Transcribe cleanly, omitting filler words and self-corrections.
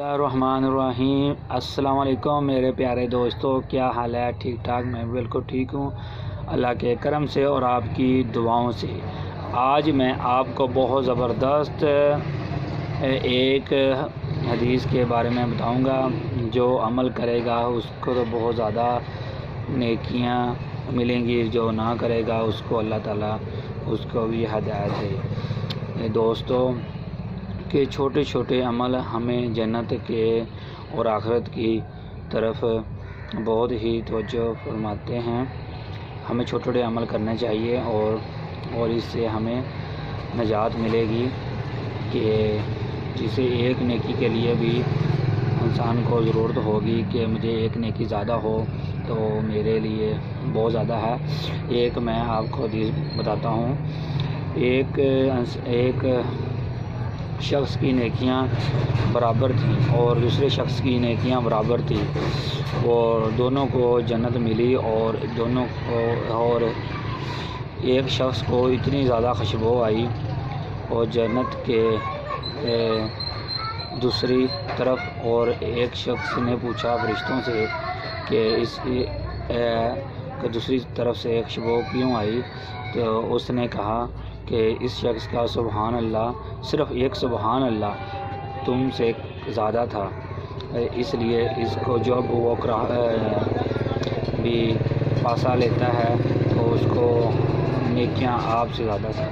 بسم اللہ الرحمن الرحیم۔ السلام علیکم میرے پیارے دوستو، کیا حال ہے؟ ٹھیک ٹھاک؟ میں بالکل ٹھیک ہوں اللہ کے کرم سے اور آپ کی دعاؤں سے۔ آج میں آپ کو بہت زبردست ایک حدیث کے بارے میں بتاؤں گا، جو عمل کرے گا اس کو تو بہت زیادہ نیکیاں ملیں گی، جو نہ کرے گا اس کو اللہ تعالیٰ اس کو بھی ہدایت دے۔ دوستو کہ چھوٹے چھوٹے عمل ہمیں جنت کے اور آخرت کی طرف بہت ہی توجہ فرماتے ہیں۔ ہمیں چھوٹے چھوٹے عمل کرنے چاہیے اور اس سے ہمیں نجات ملے گی، کہ جسے ایک نیکی کے لیے بھی انسان کو ضرورت ہوگی کہ مجھے ایک نیکی زیادہ ہو تو میرے لیے بہت زیادہ ہے۔ ایک میں آپ کو حدیث بتاتا ہوں۔ ایک شخص کی نیکیاں برابر تھیں اور دوسرے شخص کی نیکیاں برابر تھیں، اور دونوں کو جنت ملی، اور ایک شخص کو اتنی زیادہ خوشبو آئی اور جنت کے دوسری طرف، اور ایک شخص نے پوچھا فرشتوں سے کہ دوسری طرف سے خوشبو کیوں آئی، تو اس نے کہا کہ اس شخص کا سبحان اللہ، صرف ایک سبحان اللہ تم سے زیادہ تھا، اس لیے اس کو جب وہ بھی پاسا لیتا ہے تو اس کو نیکیاں آپ سے زیادہ تھا۔